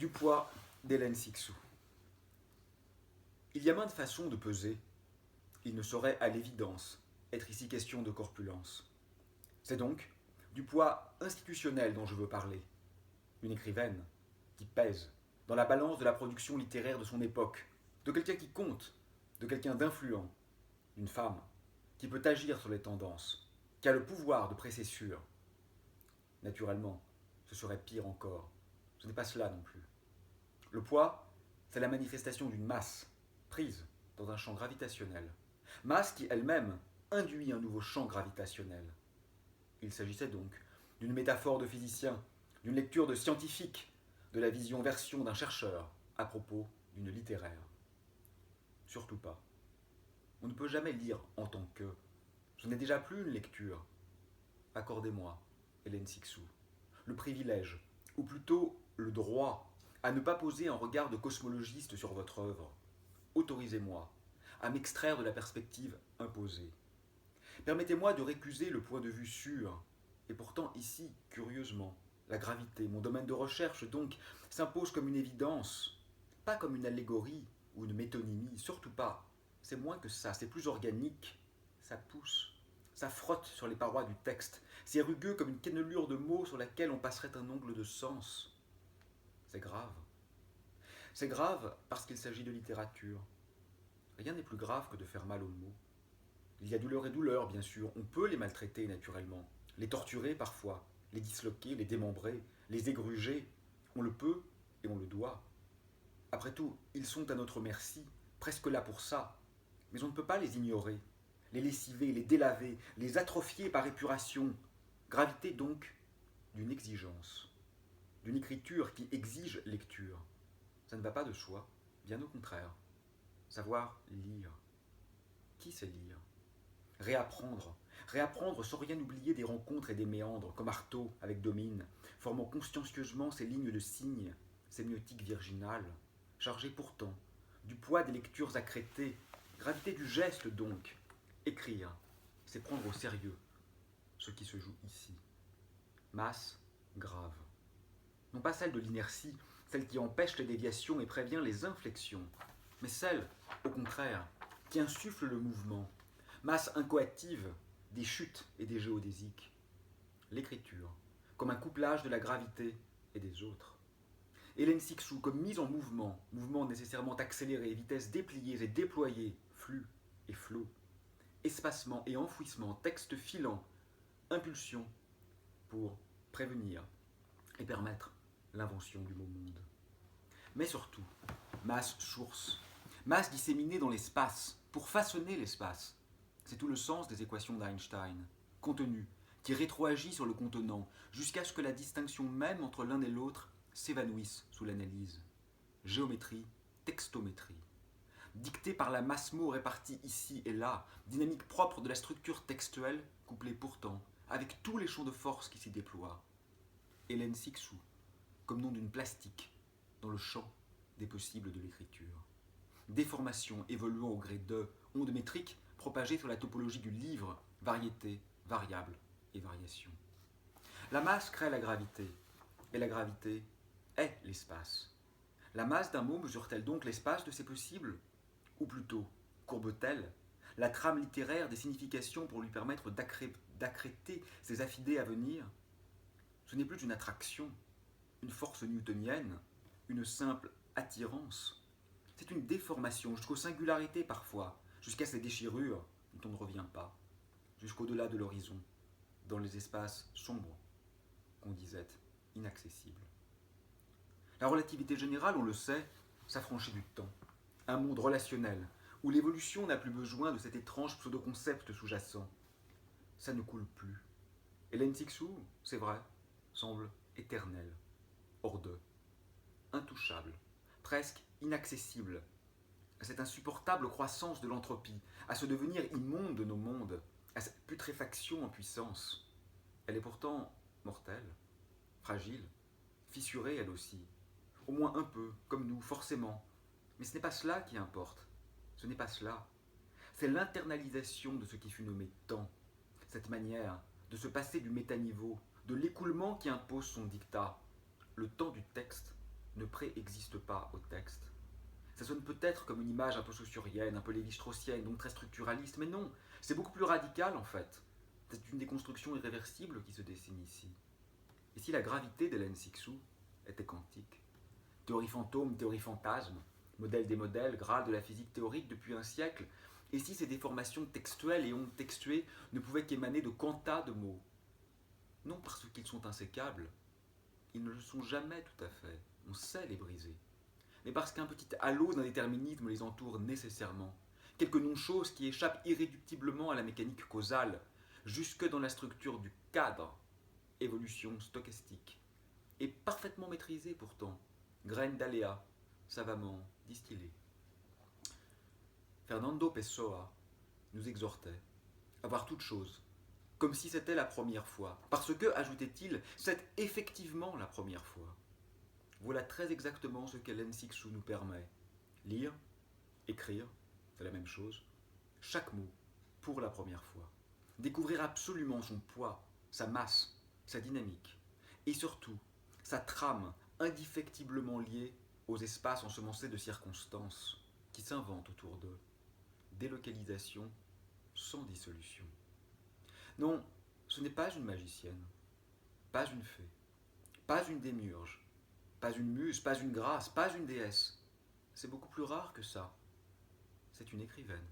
Du poids d'Hélène Sixou. Il y a maintes façons de peser. Il ne saurait, à l'évidence, être ici question de corpulence. C'est donc du poids institutionnel dont je veux parler. Une écrivaine qui pèse dans la balance de la production littéraire de son époque, de quelqu'un qui compte, de quelqu'un d'influent, d'une femme qui peut agir sur les tendances, qui a le pouvoir de précessure. Naturellement, ce serait pire encore. Ce n'est pas cela non plus. Le poids, c'est la manifestation d'une masse prise dans un champ gravitationnel. Masse qui elle-même induit un nouveau champ gravitationnel. Il s'agissait donc d'une métaphore de physicien, d'une lecture de scientifique, de la vision version d'un chercheur à propos d'une littéraire. Surtout pas. On ne peut jamais lire en tant que. Ce n'est déjà plus une lecture. Accordez-moi, Hélène Sixou, le privilège, ou plutôt le droit, à ne pas poser un regard de cosmologiste sur votre œuvre. Autorisez-moi à m'extraire de la perspective imposée. Permettez-moi de récuser le point de vue sûr, et pourtant ici, curieusement, la gravité, mon domaine de recherche donc, s'impose comme une évidence, pas comme une allégorie ou une métonymie, surtout pas. C'est moins que ça, c'est plus organique, ça pousse, ça frotte sur les parois du texte, c'est rugueux comme une cannelure de mots sur laquelle on passerait un ongle de sens. C'est grave. C'est grave parce qu'il s'agit de littérature. Rien n'est plus grave que de faire mal aux mots. Il y a douleur et douleur, bien sûr. On peut les maltraiter naturellement, les torturer parfois, les disloquer, les démembrer, les égruger. On le peut et on le doit. Après tout, ils sont à notre merci, presque là pour ça. Mais on ne peut pas les ignorer, les lessiver, les délaver, les atrophier par épuration. Gravité donc d'une exigence, d'une écriture qui exige lecture. Ça ne va pas de soi, bien au contraire. Savoir lire. Qui sait lire? Réapprendre. Réapprendre sans rien oublier des rencontres et des méandres, comme Artaud avec Domine, formant consciencieusement ces lignes de signes, sémiotiques virginales, chargées pourtant du poids des lectures accrétées, gravité du geste donc. Écrire, c'est prendre au sérieux ce qui se joue ici. Masse grave. Non pas celle de l'inertie, celle qui empêche les déviations et prévient les inflexions, mais celle, au contraire, qui insuffle le mouvement, masse incoactive des chutes et des géodésiques. L'écriture, comme un couplage de la gravité et des autres. Hélène Sixou, comme mise en mouvement, mouvement nécessairement accéléré, vitesse dépliée et déployée, flux et flot, espacement et enfouissement, texte filant, impulsion pour prévenir et permettre l'invention du mot monde. Mais surtout, masse source, masse disséminée dans l'espace, pour façonner l'espace. C'est tout le sens des équations d'Einstein. Contenu, qui rétroagit sur le contenant, jusqu'à ce que la distinction même entre l'un et l'autre s'évanouisse sous l'analyse. Géométrie, textométrie. Dictée par la masse mot répartie ici et là, dynamique propre de la structure textuelle, couplée pourtant avec tous les champs de force qui s'y déploient. Hélène Sixou, comme nom d'une plastique, dans le champ des possibles de l'écriture. Déformation évoluant au gré de, onde métrique propagée sur la topologie du livre, variété, variable et variation. La masse crée la gravité, et la gravité est l'espace. La masse d'un mot mesure-t-elle donc l'espace de ses possibles? Ou plutôt, courbe-t-elle la trame littéraire des significations pour lui permettre d'accréter ses affidés à venir? Ce n'est plus une attraction, une force newtonienne, une simple attirance. C'est une déformation jusqu'aux singularités parfois, jusqu'à ces déchirures dont on ne revient pas, jusqu'au-delà de l'horizon, dans les espaces sombres qu'on disait inaccessibles. La relativité générale, on le sait, s'affranchit du temps. Un monde relationnel, où l'évolution n'a plus besoin de cet étrange pseudo-concept sous-jacent. Ça ne coule plus. Hélène Sixou, c'est vrai, semble éternelle, hors d'eux, intouchable, presque inaccessible, à cette insupportable croissance de l'entropie, à ce devenir immonde de nos mondes, à cette putréfaction en puissance. Elle est pourtant mortelle, fragile, fissurée elle aussi, au moins un peu, comme nous, forcément. Mais ce n'est pas cela qui importe, ce n'est pas cela. C'est l'internalisation de ce qui fut nommé temps, cette manière de se passer du métaniveau, de l'écoulement qui impose son dictat, le temps du texte, ne préexiste pas au texte. Ça sonne peut-être comme une image un peu saussurienne, un peu lévi-straussienne, donc très structuraliste, mais non, c'est beaucoup plus radical en fait. C'est une déconstruction irréversible qui se dessine ici. Et si la gravité d'Hélène Cixous était quantique? Théorie fantôme, théorie fantasme, modèle des modèles, graal de la physique théorique depuis un siècle, et si ces déformations textuelles et ondes textuées ne pouvaient qu'émaner de quanta de mots? Non parce qu'ils sont insécables, ils ne le sont jamais tout à fait, on sait les briser, mais parce qu'un petit halo d'indéterminisme les entoure nécessairement, quelques non-choses qui échappent irréductiblement à la mécanique causale, jusque dans la structure du cadre, évolution stochastique, et parfaitement maîtrisée pourtant, graine d'aléa, savamment distillée. Fernando Pessoa nous exhortait à voir toute chose comme si c'était la première fois, parce que, ajoutait-il, c'est effectivement la première fois. Voilà très exactement ce qu'Hélène Cixous nous permet. Lire, écrire, c'est la même chose, chaque mot pour la première fois. Découvrir absolument son poids, sa masse, sa dynamique, et surtout sa trame indéfectiblement liée aux espaces ensemencés de circonstances qui s'inventent autour d'eux. Délocalisation sans dissolution. Non, ce n'est pas une magicienne, pas une fée, pas une démiurge, pas une muse, pas une grâce, pas une déesse. C'est beaucoup plus rare que ça. C'est une écrivaine.